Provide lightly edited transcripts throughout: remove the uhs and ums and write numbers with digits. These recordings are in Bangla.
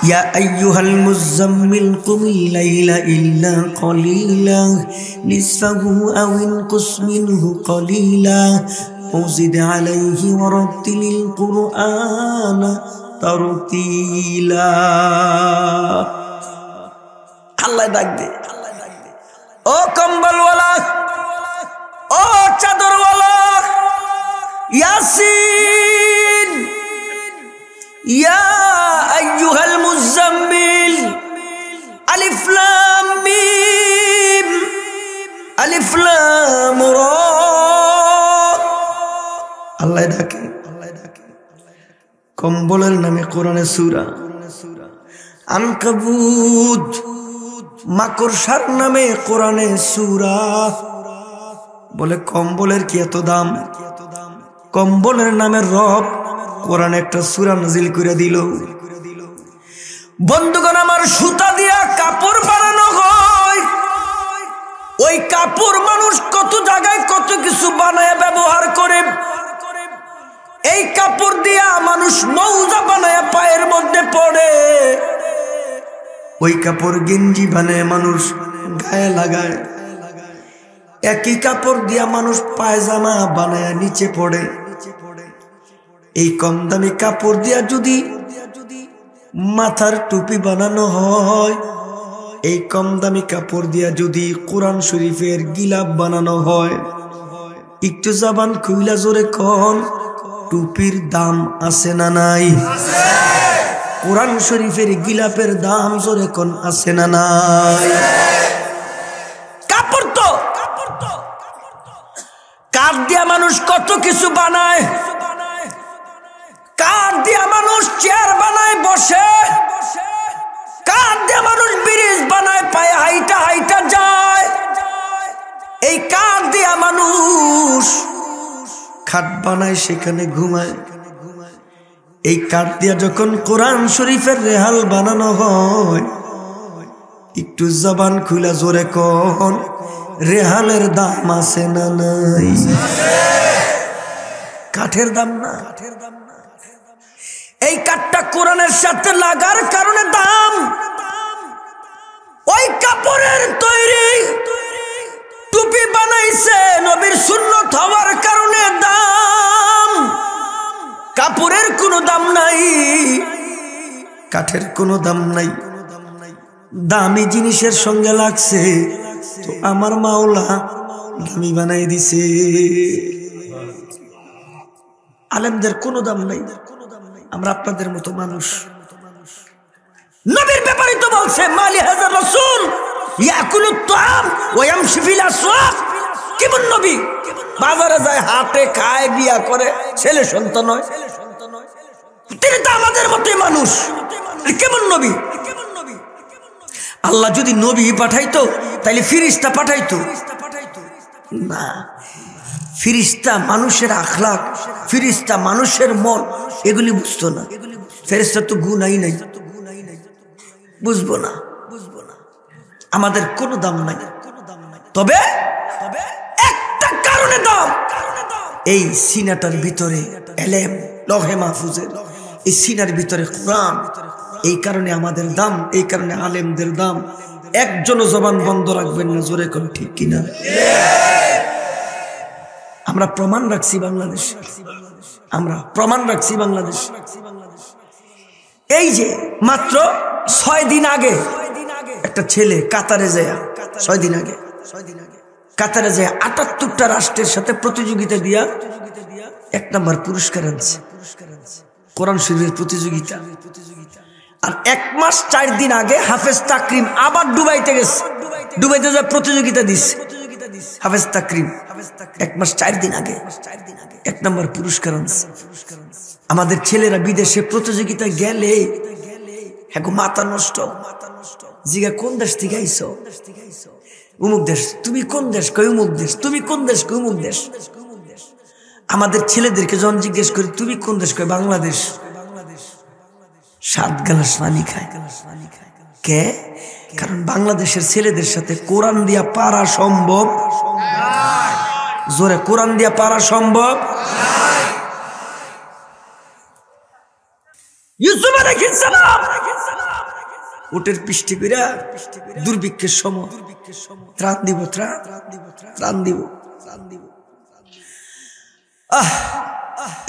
ইয়া আইয়ুহাল মুযাম্মিল কুমিল লাইলা ইল্লা কলিলা নিসফাহু আও ইনকুস মিনহু কলিলা আও জিদ আলাইহি ওয়ারাত্তিলিল কুরআনা তারতিলা। আল্লাহ ডাক দে, ও কম্বলওয়ালা, ও চাদরওয়ালা, ইয়াসিন, ইয়া আইয়ুহাল মুযাম্মিল, আলিফ লাম মিম, আলিফ লাম রা। আল্লাহ ডাকে, কম্বলের নামে কোরআনে সূরা। আনকাবুত, মাকড়সার নামে কোরআনে সূরা। বলে কম্বলের কি এত দাম? কম্বলের নামে রব কোরআনে একটা সূরা নাজিল করে দিল। বন্ধুগণ, আমার সুতা দিয়া কাপড় বানানো হয়, ওই কাপড় মানুষ কত জায়গায় কত কিছু বানায় ব্যবহার করে। এই কাপড় দিয়া মানুষ মৌজা বানায় পায়ের মধ্যে পড়ে, ওই কাপড় গেঞ্জি বানায় মানুষ গায়ে লাগায়। একই কাপড় দিয়া মানুষ পায়জামা বানায় নিচে পড়ে। এই কম দামি কাপড় দিয়া যদি মাথার টুপি বানানো হয়, এই কম দামি কাপড় দিয়া যদি কোরআন শরীফের গিলাপ বানানো হয়, একটু জবান খুইলা জোরে কোন, টুপির দাম আছে না নাই? কোরআন শরীফের গিলাপের দাম জোরে কোন আছে না নাই? কাপড় তো কাঠ দিয়া মানুষ কত কিছু বানায়। কাঠ দিয়া মানুষ চেয়ার বানায় বসে, কাঠ দিয়া মানুষ ব্রিজ বানায় পায়ে হাইটা হাইটা যায়। এই কাঠ দিয়া মানুষ খাট বানায় সেখানে ঘুমায়। এই কাঠ দিয়া যখন কোরআন শরীফের রেহাল বানানো হয়, একটু জবান খুলা জোরে কোন, রেহালের দাম আছে না নাই? কাঠের দাম না। এই কাঠটা কোরআনের সাথে লাগার কারণে দাম। ওই কাপড়ের তৈরি টুপি বানাইছে নবীর সুন্নত হওয়ার কারণে দাম। কাপড়ের কোনো দাম নাই, কাঠের কোনো দাম নাই। দামি জিনিসের সঙ্গে লাগছে তো আমার মাওলা দামি বানাই দিছে। আলেমদের কোনো দাম নাই, আমরা আপনাদের মতো মানুষ। নবীর ব্যাপারে তো বলছে মালি হাজার রাসূল ইয়াকুলুত তাআম ওয়া ইয়ামশি ফিল আসওয়াক। কেমন নবী? বাজারে যায়, হাটে খায়, বিয়া করে, ছেলে সন্তান হয়। তিনি তো আমাদের মতোই মানুষ। কেমন নবী? আল্লাহ যদি নবী পাঠাইতো তাইলে ফিরিস্তা পাঠাইতো না। ফিরিস্তা মানুষের আখলাক, ফিরিস্তা মানুষের মন, এগুলি বুঝতো না। ফেরেশতা তো গুনাই নাই, বুঝবো না। আমাদের কোনো দাম নাই, তবে একটা কারণে দাম। এই সিনাটার ভিতরে এলেম, লৌহে মাহফুজের এই সিনার ভিতরে কোরআন, এই কারণে আমাদের দাম, এই কারণে আলেমদের দাম। একজনও জবান বন্ধ রাখবেন না, জোরে কোন ঠিক কিনা? আমরা প্রমাণ রাখছি বাংলাদেশ, আমরা প্রমাণ রাখছি বাংলাদেশ। এই যে মাত্র 6 দিন আগে একটা ছেলে কাতারে যায়, 6 দিন আগে কাতারে যায় 78টা রাষ্ট্রের সাথে প্রতিযোগিতা দিয়া 1 নম্বর পুরস্কার আনছে, কোরআন শরীফের প্রতিযোগিতা। আর 1 মাস 4 দিন আগে হাফেজ তাকরিম আবার দুবাইতে গেছে, দুবাইতে যা প্রতিযোগিতা দিচ্ছে হাফেজ তাকরিম। 1 মাস 4 দিন আগে 1 নম্বর পুরস্কার আনছে। আমাদের ছেলেরা বিদেশে প্রতিযোগিতা গেলে হ্যাঁ মাথা নষ্ট। জিগা কোন দেশ থেকে আইছো? উমুক দেশ। তুমি কোন দেশ? কই উমুক দেশ। তুমি কোন দেশ? কই উমুক দেশ। আমাদের ছেলেদেরকে যখন জিজ্ঞেস করি তুমি কোন দেশ, কই বাংলাদেশ। 7 গ্লাস পানি খায়। কে? কারণ বাংলাদেশের ছেলেদের সাথে কোরআন দিয়া পারা সম্ভব। জোরে কোরআন দিয়া পারা সম্ভব। ইউসুফ আলাইহিস সালাম উটের পৃষ্টি কইরা দুর্ভিক্ষের সময় ত্রাণ দিব, ত্রাণ দিব।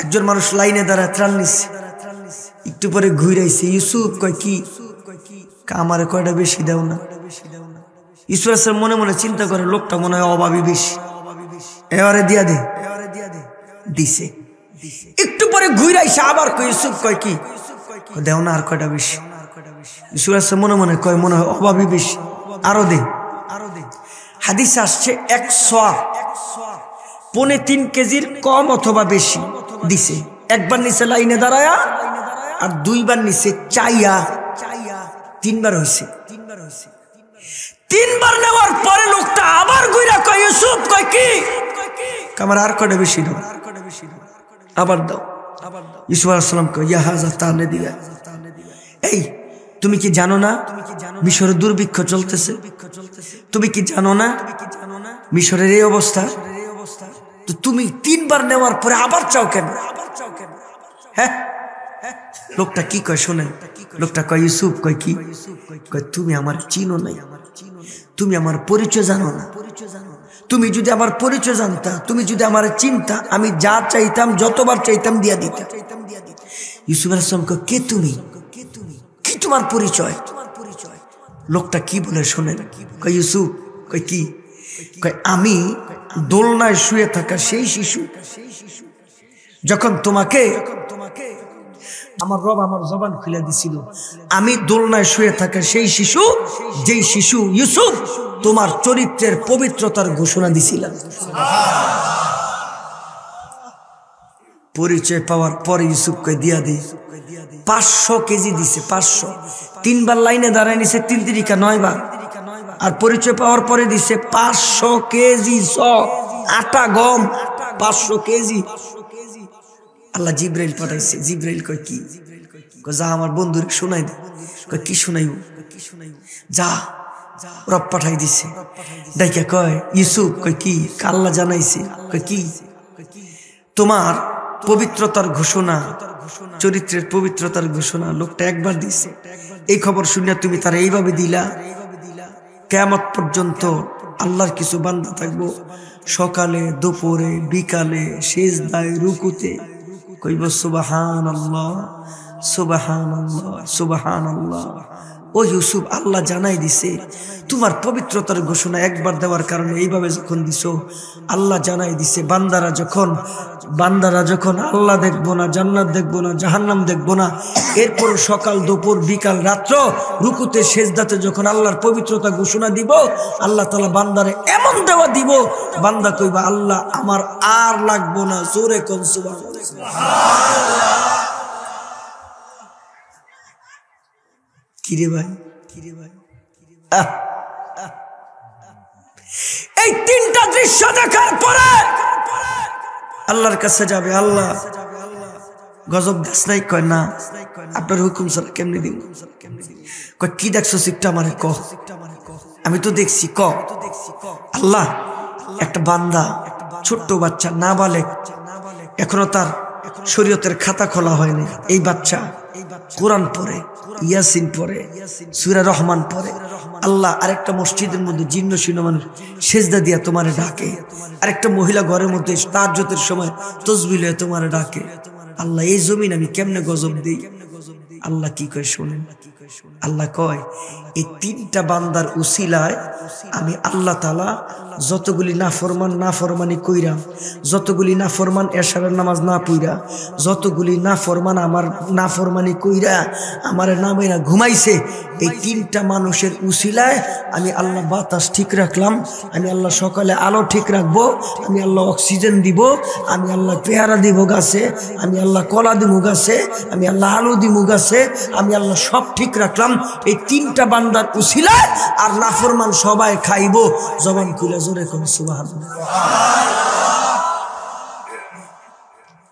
একজন মানুষ লাইনে দাঁড়ায় ত্রাণ নিচ্ছে, একটু পরে ঘুরাইছে। ইউসুফ কয় কি? আমারে কয়টা বেশি দাও না। ইউসুফ আলাইহিস মনে মনে চিন্তা করে, লোকটা মনে হয় অভাবী বেশি, এবারে দিয়া দে। দিছে। একটু পরে ঘুরাইছে আবার কয় ইউসুফ কয় কি? দেও না আর কয়টা বেশি। ইউসুফ আলাইহিস মনে মনে কয় মনে হয় অভাবী বেশি, আরো দে। হাদিসে আসছে 1.3 কেজির কম অথবা বেশি দিছে। একবার নিচে লাইনে দাঁড়ায়া, আর দুইবার নিচে চাইয়া, 3 বার হয়েছে। 3 বার নেওয়ার পরে লোকটা আবার ঘুরা কয় ইউসুফ কয় কি? আমার আর কয়টা বেশি দাও, আবার দাও। ইউসুফ আলাইহিস সালাম কয় ইয়া হাযা তানে দিবা। এই তুমি কি জানো না মিশরে দুর্ভিক্ষ চলতেছে? তুমি কি জানো না মিশরের এই অবস্থা? তো তুমি 3 বার নেওয়ার পরে আবার চাও কেন? হ্যাঁ, লোকটা কি কয় শোনেন। লোকটা কয় ইউসুফ কয় কি? কয় তুমি আমার চিনো নাই, তুমি আমার পরিচয় জানো না। তুমি যদি আমার পরিচয় জানতা, তুমি যদি আমার চিন্তা, আমি যা চাইতাম যতবার চাইতাম দিয়া দিতাম। ইউসুফ আলাইহিস সালাম কয় কে তুমি? কি তোমার পরিচয়? লোকটা কি বলে শোনেন। কয় ইউসুফ কয় কি? কয় আমি দোলনায় শুয়ে থাকা সেই শিশু, যখন তোমাকে আমার রব আমার জবান খুলে দিছিল, আমি দোলনায় শুয়ে থাকা সেই শিশু, যেই শিশু ইউসুফ তোমার চরিত্রের পবিত্রতার ঘোষণা দিছিলাম। পরিচয় পাওয়ার পরে ইউসুফকে দিয়া দিই 500 কেজি দিছে। 500। 3 বার লাইনে দাঁড়ায় নিছে, 3 তিরিকা 9 বার। আর পরিচয় পাওয়ার পরে দিছে 500 কেজি আটা গম, 500 কেজি। আল্লাহ জিব্রাইল পাঠাইছে। জিব্রাইল কয় কি? কয় যা আমার বন্ধুরে শোনাই দে। কয় কি শোনাইব? যা, রব পাঠাই দিছে। ডাইকা কয় ইউসুফ কয় কি? আল্লাহ জানাইছে। কয় কি? তোমার পবিত্রতার ঘোষণা, চরিত্রের পবিত্রতার ঘোষণা লোকটা একবার দিছে। এই খবর শুনিয়া তুমি তার এইভাবে দিলা, কিয়ামত পর্যন্ত আল্লাহর কিছু বান্দা থাকবো, সকালে দুপুরে বিকালে সিজদায় রুকুতে কইব সুবহানাল্লাহ সুবহানাল্লাহ সুবহানাল্লাহ। ও ইউসুফ, আল্লাহ জানাই দিছে তোমার পবিত্রতার ঘোষণা একবার দেওয়ার কারণে এইভাবে যখন দিছো, আল্লাহ জানাই দিছে বান্দারা যখন আল্লাহ দেখবো না, জান্নাত দেখবো না, জাহান্নাম দেখবো না, এরপর সকাল দুপুর বিকাল রাত্র রুকুতে সেজদাতে যখন আল্লাহর পবিত্রতা ঘোষণা দিব, আল্লাহ তাআলা বান্দারে এমন দেওয়া দিব, বান্দা কইবা আল্লাহ আমার আর লাগবো না। জোরে কোন সুবহানাল্লাহ। কিরে ভাই, এই 3টা দৃশ্য দেখার পরে আল্লাহর কাছে যাবে। আল্লাহ গজব দাস নাই? কয় না, আপনার হুকুম ছাড়া কেমনি দিব? কয় কি দেখছো? সিকটা আমারে ক। আমি তো দেখছি, ক। আল্লাহ, একটা বান্দা, ছোট্ট বাচ্চা, নাবালেগ, এখনো তার শরীয়তের খাতা খোলা হয়নি। এই বাচ্চা কোরআন পড়ে, ইয়াসিন পড়ে, সূরা রহমান পড়ে। আল্লাহ, আরেকটা মসজিদের মধ্যে জীর্ণ শীর্ণ মানুষ সেজদা দিয়া তোমারে ডাকে, আরেকটা মহিলা ঘরের মধ্যে তাহাজ্জুদের সময় তাসবিহ লয়ে তোমারে ডাকে। আল্লাহ, এই জমিন আমি কেমনে গজব দেই? আল্লাহ কি কয় শোনেন। আল্লাহ কয় এই 3টা বান্দার উসিলায় আমি আল্লাহ তাআলা যতগুলি নাফরমানি কইরা, যতগুলি নাফরমান এশারের নামাজ না পইরা, যতগুলি নাফরমান আমার নাফরমানি কইরা আমার নামেরা ঘুমাইছে, এই 3টা মানুষের উসিলায় আমি আল্লাহ বাতাস ঠিক রাখলাম, আমি আল্লাহ সকালে আলো ঠিক রাখবো, আমি আল্লাহ অক্সিজেন দিব, আমি আল্লাহ পেয়ারা দিব গাছে, আমি আল্লাহ কলা দিব গাছে, আমি আল্লাহ আলু দিব গাছে, আমি আল্লাহ সব ঠিক রাখলাম এই 3টা বান্দার উসিলায়। আর নাফরমান সবাই খাইব। জবান খুলে জোরে কোন সুবহানাল্লাহ।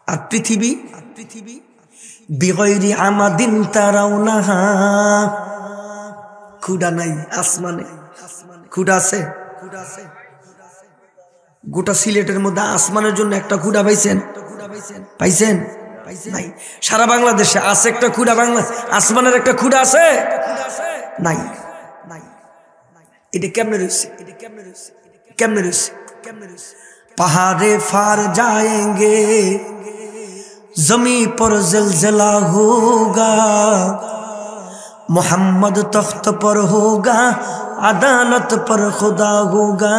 আর পৃথিবী বিগয়রি আমাদিন তারাউনাহা, খুদা নাই আসমানে। খুদা আছে? গোটা সিলেটের মধ্যে আসমানের জন্য একটা খুদা পাইছেন? পাইছেন? নাই। সারা বাংলাদেশে আছে একটা খুদা, বাংলা আসমানের একটা খুদা আছে? নাই। এটা কেমনে রয়েছে? কেমনে রয়েছে? पहाड़े फार जाएंगे, जमी पर जलजला होगा, मोहम्मद तख्त पर होगा, अदालत पर खुदा होगा,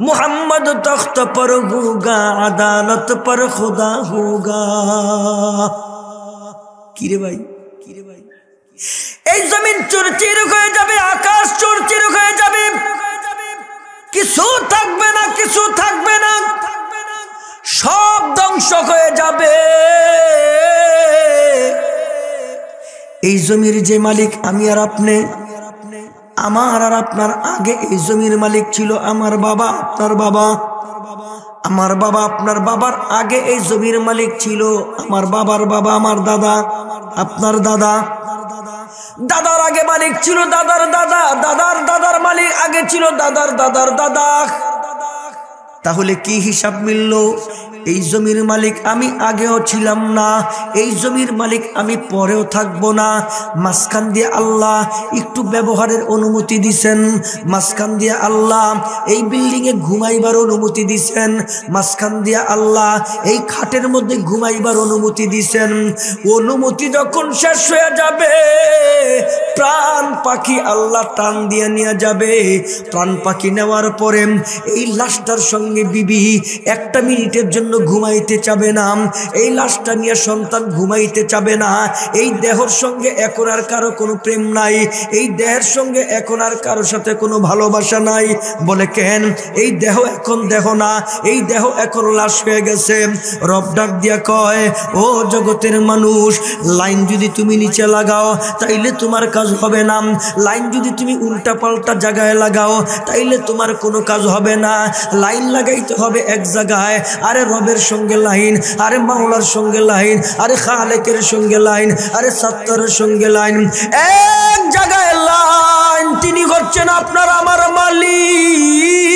मोहम्मद तख्त पर होगा, अदालत पर खुदा होगा। किरे भाई এই জমিন চুরচির হয়ে যাবে, আকাশ চুরচির হয়ে যাবে, কিছু থাকবে না, কিছু থাকবে না, সব ধ্বংস হয়ে যাবে। এই জমির যে মালিক আমি আর আপনি, আমার আর আপনার আগে এই জমির মালিক ছিল আমার বাবা, আপনার বাবা। আমার বাবা আপনার বাবার আগে এই জমির মালিক ছিল আমার বাবার বাবা, আমার দাদা, আপনার দাদা। দাদার আগে মালিক ছিল দাদার দাদা, দাদার দাদার মালিক আগে ছিল দাদার দাদার দাদা। তাহলে কি হিসাব মিলল? এই জমির মালিক আমি আগেও ছিলাম না, এই জমির মালিক আমি পরেও থাকবো না। মাঝখান দিয়ে আল্লাহ একটু ব্যবহারের অনুমতি দিছেন, মাঝখান দিয়ে আল্লাহ এই বিল্ডিং এ ঘুমাইবার অনুমতি দিছেন, মাঝখান দিয়ে আল্লাহ এই খাটের মধ্যে ঘুমাইবার অনুমতি দিছেন। অনুমতি যখন শেষ হয়ে যাবে, প্রাণ পাখি আল্লাহ টান দিয়ে নিয়ে যাবে। প্রাণ পাখি নেওয়ার পরে এই লাশটার সঙ্গে বিবি একটা মিনিটের জন্য ঘুমাইতে চাবে না, এই লাশটা নিয়ে সন্তান ঘুমাইতে চাবে না। এই দেহের সঙ্গে এখন আর কারো কোনো প্রেম নাই, এই দেহের সঙ্গে এখন আর কারোর সাথে কোনো ভালোবাসা নাই। বলে কেন? এই দেহ এখন দেহ না, এই দেহ এখন লাশ হয়ে গেছে। রব ডাক দিয়া কয়, ও জগতের মানুষ, লাইন যদি তুমি নিচে লাগাও তাইলে তোমার কাজ হবে না, লাইন যদি তুমি উল্টা পাল্টা জায়গায় লাগাও তাইলে তোমার কোনো কাজ হবে না। লাইন লাগাইতে হবে এক জায়গায়। আরে রবের সঙ্গে লাইন, আরে মাওলার সঙ্গে লাইন, আরে খালেকের সঙ্গে লাইন, আরে সত্তরের সঙ্গে লাইন, এক জায়গায় লাইন। তিনি হচ্ছেন আপনার আমার মালিক।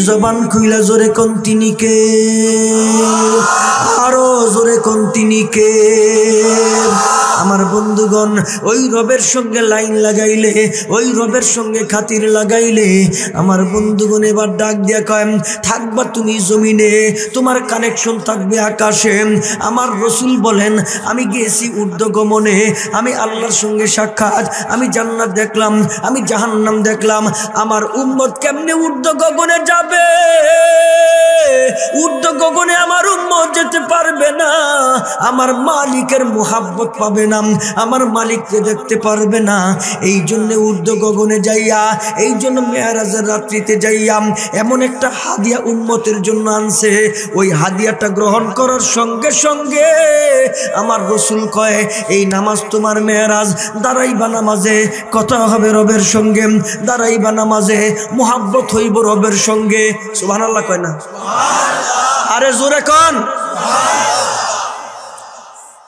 জবান খুইলা জোরে কোন তিনি কে, আরো জোরে কোন তিনি কে। আমার বন্ধুগণ, ওই রবের সঙ্গে লাইন লাগাইলে, ওই রবের সঙ্গে খাতির লাগাইলে, আমার বন্ধুগণ এবার ডাক দিয়া কয়, থাকবা তুমি জমিনে, তোমার কানেকশন থাকবে আকাশে। আমার রসুল বলেন, আমি গেছি ঊর্ধ্বগমনে, আমি আল্লাহর সঙ্গে সাক্ষাৎ, আমি জান্নাত দেখলাম, আমি জাহান্নাম দেখলাম। আমার উম্মত কেমনে ঊর্ধ্বগগনে যাবে? ঊর্ধ্বগগনে আমার উম্মত যেতে পারবে না, আমার মালিকের মুহাব্বত পাবে না, আমার মালিককে দেখতে পারবে না। এই জন্য ঊর্ধ্বগগনে যাইয়া, এই জন্য মেরাজের রাত্রিতে যাইয়া এমন একটা হাদিয়া উম্মতের জন্য আনছে। ওই হাদিয়াটা গ্রহণ করার সঙ্গে সঙ্গে আমার রাসূল কয়, এই নামাজ তোমার মেরাজ। দাঁড়াইবা নামাজে, কথা হবে রবের সঙ্গে, দাঁড়াইবা নামাজে, মুহাব্বত হইব রবের সঙ্গে। সুবহানাল্লাহ কয় না? আরে জোরে কোন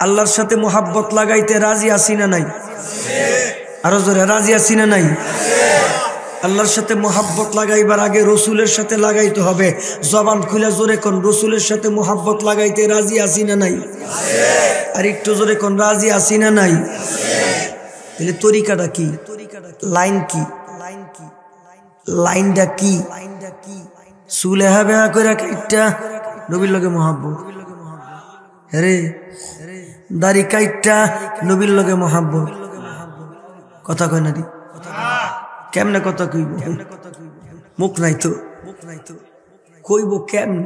আল্লাহর সাথে মোহাব্বত লাগাইতে রাজি আছি না নাই? আরো জোরে, রাজি আছি না নাই? আল্লাহর সাথে মোহাব্বত লাগাইবার আগে রসুলের সাথে লাগাইতে হবে। জবান খুলে জোরে কোন, রসুলের সাথে মোহাব্বত লাগাইতে রাজি আছি না নাই? আর একটু জোরে কোন, রাজি আছি না নাই? তাহলে তরিকাটা কি? লাইন কি? লাইনটা কি? চুলে হবে করে কাইটটা নবীর লগে মোহাব্বত, রে দাড়ি কাইটটা নবীর লগে মোহাব্বত। কথা কয় না? কেমনে কথা কইব? মুখ নাই তো, কইব কেমন?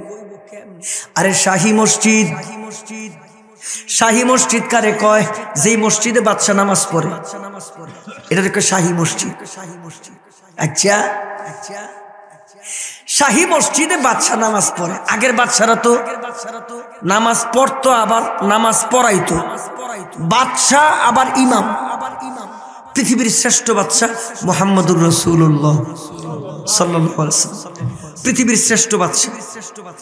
আরে শাহী মসজিদ, শাহী মসজিদ কারে কয়? যেই মসজিদে বাদশা নামাজ পড়ে এটাকে কয় শাহী মসজিদ। আচ্ছা, শাহী মসজিদে বাদশা নামাজ পড়ে। আগের বাদশারা তো নামাজ পড়তো, আবার নামাজ পড়াইতো। বাদশা আবার ইমাম। পৃথিবীর শ্রেষ্ঠ বাদশা মুহাম্মদুর রাসূলুল্লাহ সাল্লাল্লাহু আলাইহি ওয়াসাল্লাম, পৃথিবীর শ্রেষ্ঠ বাদশা।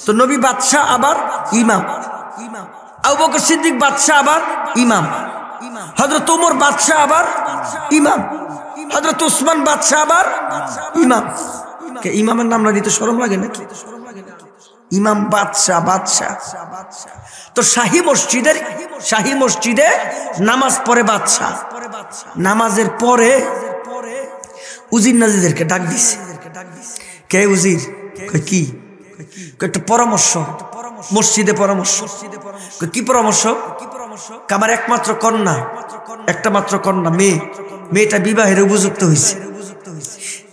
তো নবী বাদশা আবার ইমাম, আবু বকর সিদ্দিক বাদশা আবার ইমাম, হযরত ওমর বাদশা আবার ইমাম, হযরত উসমান বাদশা আবার ইমাম। কে ইমামের নাম না দিতে শরম লাগে নাকি? ইমাম বাদশাহ বাদশাহ। তো শাহী মসজিদে নামাজ পড়ে বাদশাহ। নামাজের পরে উজির নাজিদেরকে ডাক দিছে। কে উজির? কি একটা পরামর্শ মসজিদে, পরামর্শ। কি পরামর্শ? আমার একমাত্র কন্যা, একটা মাত্র কন্যা, মেয়েটা বিবাহের উপযুক্ত হয়েছে,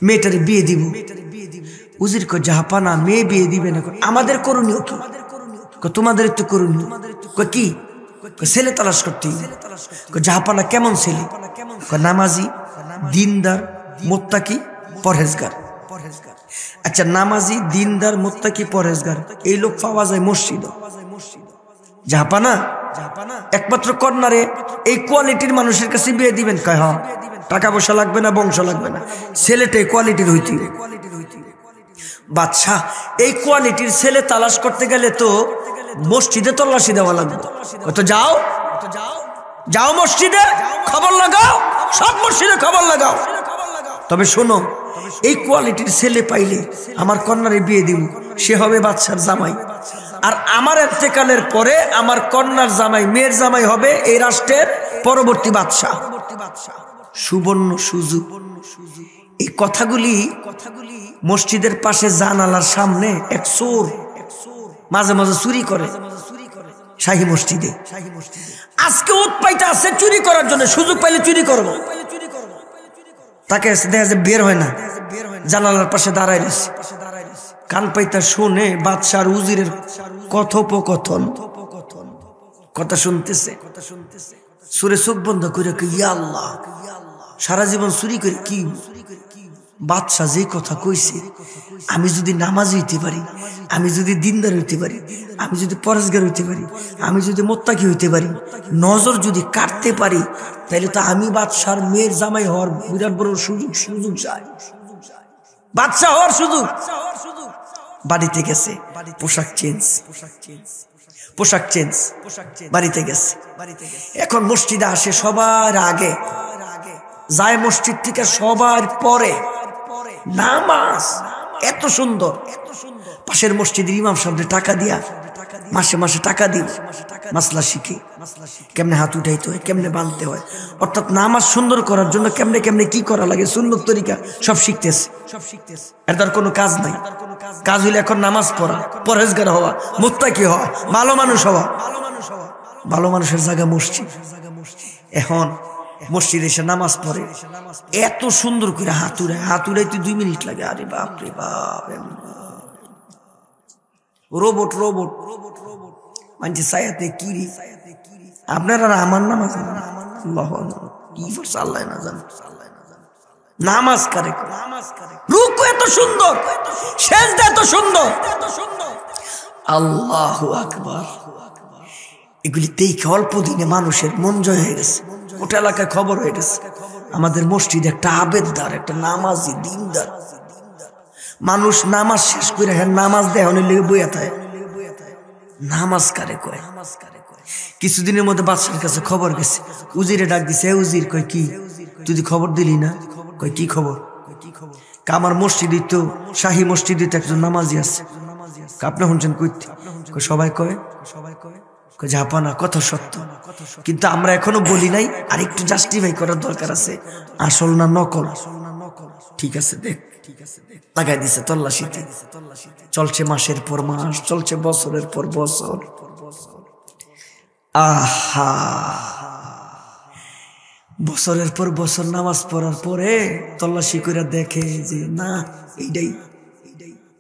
মেয়েটার বিয়ে দিব। উজির কয় জাহাপানা, মেয়ে বিয়ে দিবে না। আমাদের করণীয় কি? তোমাদের একটু করণীয়। কি? ছেলে তালাশ করতে। জাহাপানা কেমন ছেলে? নামাজি, দিনদার, মুত্তাকি, পরহেজগার। আচ্ছা, নামাজি, দিনদার, মুত্তাকি, পরহেজগার এই লোক পাওয়া যায় মসজিদ। জাহাপানা একমাত্র কন্যারে এই কোয়ালিটির মানুষের কাছে বিয়ে দিবেন? কয় হ্যাঁ, টাকা পয়সা লাগবে না, বংশ লাগবে না, ছেলেটাই কোয়ালিটির হইতে। বাদশাহ এই কোয়ালিটির ছেলে তালাশ করতে গেলে তো মসজিদে তল্লাশি দেওয়া লাগবে। তো যাও মসজিদে খবর লাগাও, সব মসজিদে খবর লাগাও। তবে শোনো, এই কোয়ালিটির ছেলে পাইলে আমার কন্যারে বিয়ে দিব, সে হবে বাদশার জামাই। আর আমার ইন্তেকালের পরে আমার কন্যার জামাই, মেয়ের জামাই হবে এই রাষ্ট্রের পরবর্তী বাদশাহ। সুবর্ণ সুযোগ। এই কথাগুলি মসজিদের পাশে জানালার সামনে এক চোর মাঝে মাঝে চুরি করে শাহী মসজিদে। আজকে উৎপাইতে আছে চুরি করার জন্য, সুযোগ পাইলে চুরি করবো। তাকে দেখা যায় বের হয় না, জানালার পাশে দাঁড়ায় রয়েছে, কান পাইতা শুনে বাদশার উজিরের কথোপকথন, কথা শুনতেছে। সুরে চোখ বন্ধ করে ইয়া আল্লাহ, সারা জীবন চুরি করে কি বাদশা যে কথা কইছে, আমি যদি নামাজি হইতে পারি, আমি যদি দিনদার হইতে পারি, আমি যদি পরেশগার হইতে পারি, আমি যদি মোত্তাকি হইতে পারি, নজর যদি কাটতে পারি, তাহলে তো আমি বাদশার মেয়ের জামাই হওয়ার বিরাট বড় সুযোগ চাই, বাদশা হওয়ার সুযোগ। বাড়িতে গেছে, পোশাক চেঞ্জ, বাড়িতে গেছে। এখন মসজিদে আসে সবার আগে, যায় মসজিদ থেকে সবার পরে নামাজ। এত সুন্দর। পাশের মসজিদের ইমাম সাহেব টাকা দিয়া, মাসে মাসে টাকা দিব, মাসলা শিখে কেমনে হাত উঠাইতে হয়, কেমনে বাঁধতে হয়, অর্থাৎ নামাজ সুন্দর করার জন্য কেমনে কেমনে কি করা লাগে, সুন্নত তরিকা সব শিখতেছে। এর তার কোনো কাজ নাই। কাজ হইলে এখন নামাজ পড়া, পরহেজগার হওয়া, মুত্তাকি হওয়া, ভালো মানুষ হওয়া। ভালো মানুষের জায়গা মসজিদ। এখন মসজিদে এসে নামাজ পড়ে, এত সুন্দর করে হাত উড়াইতে 2 মিনিট লাগে। আরে বাপ রে বাপ, রোবট মানছে সায়াতে কিরি। আপনারা আমার নামাজ কি করছে আল্লাহ না জানে। নামাজ কারে, রুকু এত সুন্দর, সেজদা এত সুন্দর, আল্লাহু আকবার। এগুলি দেখে অল্প দিনে মানুষের মন জয় হয়ে গেছে। গোটা এলাকায় খবর হয়ে গেছে আমাদের মসজিদে একটা আবেদদার, একটা নামাজি, দিনদার মানুষ নামাজ শেষ করে নামাজ দেয় লেগে বইয়া থাকে। নামাজ কারে কয়? কিছুদিনের মধ্যে বাদশার কাছে খবর গেছে, উজিরে ডাক দিছে। উজির কয় কি তুই খবর দিলি না? কয় কি খবর? আমার মসজিদে তো, শাহী মসজিদে তো একজন নামাজি আছে। আপনি শুনছেন কইতে? সবাই কয় জাপানা, কথা সত্য, কিন্তু আমরা এখনো বলি নাই, আর একটু জাস্টিফাই করার দরকার আছে, আসল না নকল। ঠিক আছে দেখ, লাগাই দিছে তল্লাশিতে। চলছে মাসের পর মাস, চলছে বছরের পর বছর। আহা, বছরের পর বছর নামাজ পড়ার পরে তল্লাশি করে দেখে যে না, এইটাই।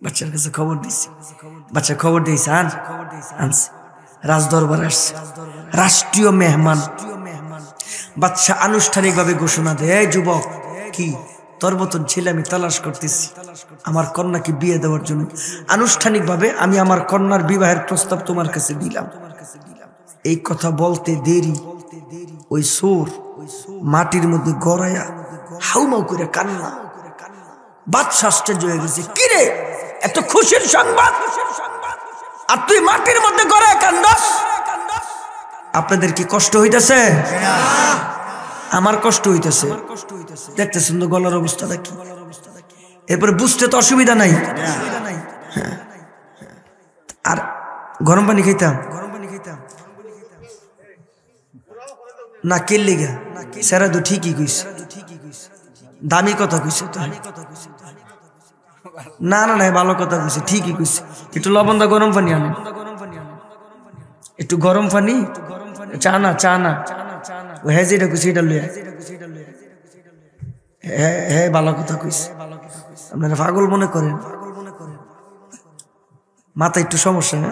বাচ্চার কাছে খবর দিছে, বাচ্চা খবর দিয়েছে, আনছে, রাজদরবার আসছে, রাষ্ট্রীয় মেহমান। বাদশা আনুষ্ঠানিক ভাবে ঘোষণা দেয়, যুবক কি তোর মতন ছেলে আমি তালাশ করতেছি আমার কন্যাকে বিয়ে দেওয়ার জন্য। আনুষ্ঠানিক ভাবে আমি আমার কন্যার বিবাহের প্রস্তাব তোমার কাছে দিলাম। এই কথা বলতে দেরি ওই সোর মাটির মধ্যে গড়াইয়া হাউমাউ করে কান্না। বাদশা আশ্চর্য হয়ে গেছে, কিরে এত খুশির সংবাদ, আর তুই মাটির মধ্যে গড়ায় কান্দাস? আপনাদের কি কষ্ট হইতেছে? আমার কষ্ট হইতেছে। দেখতেছেন তো গলার অবস্থাটা কি। এরপরে বুঝতে তো অসুবিধা নাই। গরম পানি খাইতাম না কেল লিগা সেরা তো ঠিকই কইস দামি কথা কইছে তো না না না ভালো কথা কইছে ঠিকই কইছে একটু লবণ দা গরম পানি আনেন একটু গরম পানি চা না ও হ্যাঁ যেটা কইছে এটা লইয়া হ্যাঁ ভালো কথা কইছে আপনারা পাগল মনে করেন মাথা একটু সমস্যা না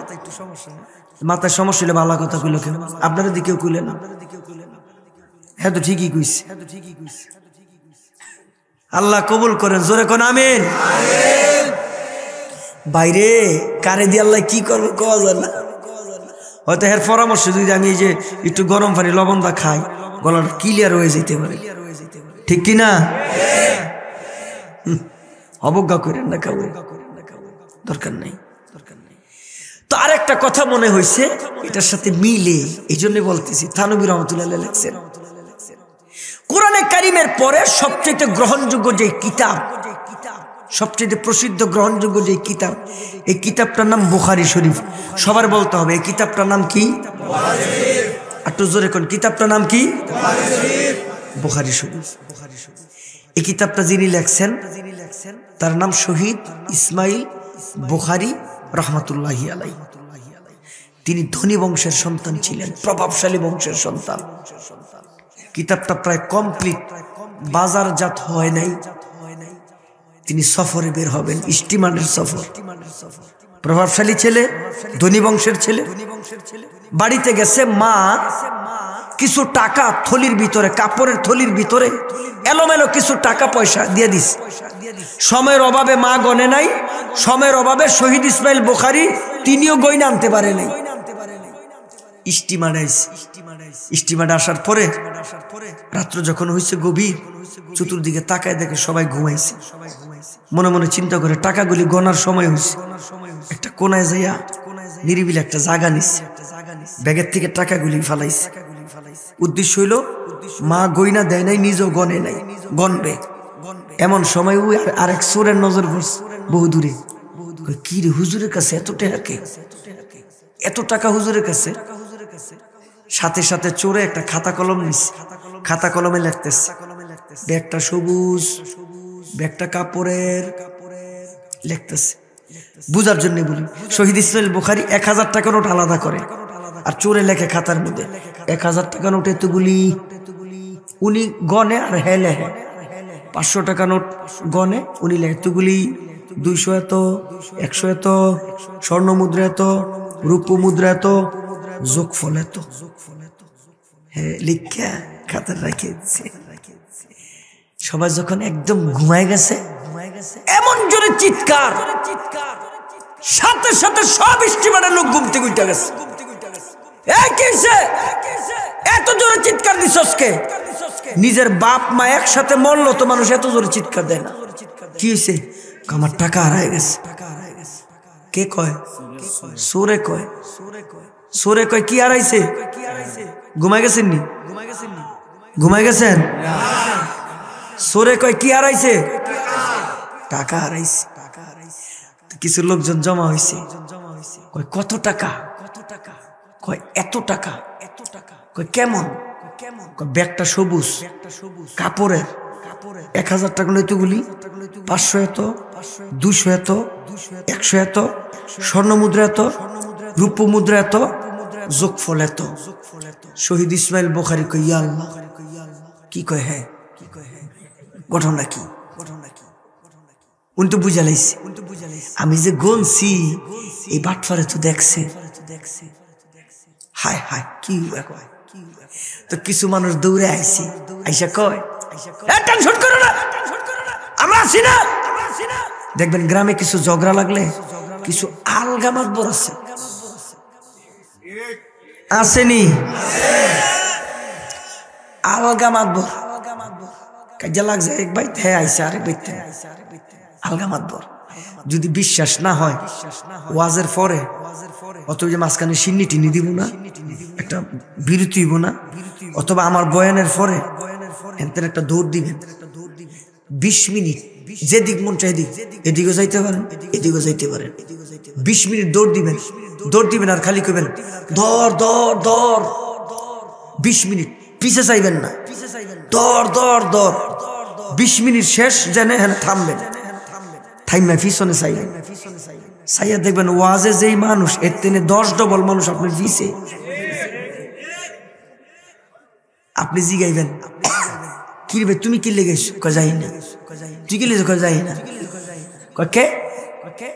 মাথায় সমস্যা হলে ভালো কথা কইল কেন আপনারা দিকেও কইলেন না হ্যাঁ তো ঠিকই কইছে আল্লাহ কবুল করেন জোরে কোন আমিন বাইরে কারে দিয়ে আল্লাহ কি করবো কোয়া যায় না হয়তো এর পরামর্শ যদি আমি এই যে একটু গরম পানি লবণ দা খাই গলাটা ক্লিয়ার হয়ে যেতে পারে ঠিক কিনা অবজ্ঞা করেন না কাউ দরকার নাই তো আরেকটা কথা মনে হয়েছে এটার সাথে মিলে এই জন্য বলতেছি থানবী রহমতুল্লাহ লিখছেন কোরআনে কারিমের পরে সবচেয়ে গ্রহণযোগ্য যে কিতাব সবচেয়ে প্রসিদ্ধ গ্রহণযোগ্য যে কিতাব এই কিতাবটার নাম বুখারী শরীফ সবার বলতে হবে এই কিতাবটার নাম কি একটু জোরে কোন কিতাবটার নাম কি বুখারী শরীফ এই কিতাবটা যিনি লেখছেন তার নাম শহীদ ইসমাইল বুখারী রহমতুল্লাহি আলাইহি তিনি ধনী বংশের সন্তান ছিলেন প্রভাবশালী বংশের সন্তান কিতাবটা প্রায় কমপ্লিট বাজারজাত হয় নাই তিনি সফরে বের হবেন স্টিমারের সফর প্রভাবশালী ছেলে ধনী বংশের ছেলে বাড়িতে গেছে মা কিছু টাকা থলির ভিতরে কাপড়ের থলির ভিতরে এলোমেলো কিছু টাকা পয়সা দিয়ে দিস সময়ের অভাবে মা গনে নাই সময়ের অভাবে শহীদ ইসমাইল বুখারী তিনিও গয়না আনতে পারে নাই স্টিমারে আসার পরে রাত্র যখন হয়েছে গভীর চতুর্দিকে তাকায় দেখে সবাই ঘুমাইছে মনে মনে চিন্তা করে টাকাগুলি গনার সময় হয়েছে একটা কোনায় যাইয়া নিরিবিলি একটা জায়গা নিচ্ছে ব্যাগের থেকে টাকাগুলি ফালাইছে উদ্দেশ্য হইল মা গয়না দেয় নাই নিজেও গনে নাই গনবে এমন সময় ওই আরেক চোরের নজর পড়ছে বহু দূরে কি রে হুজুরের কাছে এত টাকা হুজুরের কাছে সাথে সাথে চোরে একটা খাতা কলম নিচ্ছে খাতা কলমে লিখতেছে ব্যাগটা সবুজ ব্যাগটা কাপড়ের লিখতেছে বুঝার জন্য বলি শহীদ ইসমাইল বুখারী 1000 টাকা নোট আলাদা করে আর চোরে লেখে খাতার মধ্যে 1000 টাকা নোট এতগুলি উনি গনে আর হ্যাঁ লেখে 500 টাকা নোট গনে উনি লেখে এতগুলি 200 এত 100 এত স্বর্ণ মুদ্রা এত রূপ মুদ্রা এত যোগফল এত হ্যাঁ লিখা খাতা রাখিয়েছে সবাই যখন একদম ঘুমায় গেছে এমন জোরে চিৎকার সাথে সাথে সব স্টিমারের লোক ঘুম থেকে উঠে গেছে এত জোরে চিৎকার দিছস কে নিজের বাপ মা একসাথে মরলো তো মানুষ এত জোরে চিৎকার দেয় না কি হয়েছে আমার টাকা হারায় গেছে কে কয় সোরে কয় সোরে কয় কি হারাইছে ঘুমাই গেছেন নি ঘুমাই গেছেন সোরে কয় কি হারাইছে টাকা হারাইছে কিছু লোকজন জমা হয়েছে কয় কত টাকা কয় এত টাকা কয় কেমন ব্যাগটা সবুজ কাপড়ের 1000 টাকা নয়তগুলি 500 এত 200 এত 100 এত স্বর্ণ মুদ্রা এত রূপ মুদ্রা এত যোগফল এত শহীদ ইসমাইল বুখারী কয় ইয়া আল্লাহ কি কয় হ্যাঁ ঘটনা কি উনি তো বুঝা লাইছে আমি যে গনছি এই বাটফারে তো দেখছে হায় হায় কি তো কিছু মানুষ দৌড়ে আইছে আইসা কয় টেনশন করো না আমরা আছি না দেখবেন গ্রামে কিছু ঝগড়া লাগলে কিছু আলগা মাতবর আছে আসেনি আলগা মাতবর কাজে লাগছে এক বাইতে হ্যাঁ আইসা আরেক বাইতে আলগা মাতবর যদি বিশ্বাস না হয় ওয়াজের পরে অত যে মাঝখানে সিন্নি টিনি দিব না একটা বিরতি হইব না অথবা আমার বয়ানের পরে এনতেন একটা দৌড় দিবেন 20 মিনিট যেদিক মন চাই দিক, এদিকেও যাইতে পারেন, এদিকেও যাইতে পারেন। 20 মিনিট দৌড় দিবেন আর খালি কইবেন দৌড় দৌড় দৌড়। 20 মিনিট পিছে চাইবেন না, দৌড় দৌড় দৌড়। 20 মিনিট শেষ জেনে হ্যাঁ থামবেন, থাইমা পিছনে চাইবেন, চাইয়া দেখবেন ওয়াজে যেই মানুষ এর তেনে 10 ডবল মানুষ আপনার পিছে। আপনি জিগাইবেন কি রে তুমি কি লেগেছ? যাই না। তুই কি লেগেছ? যাই না। কে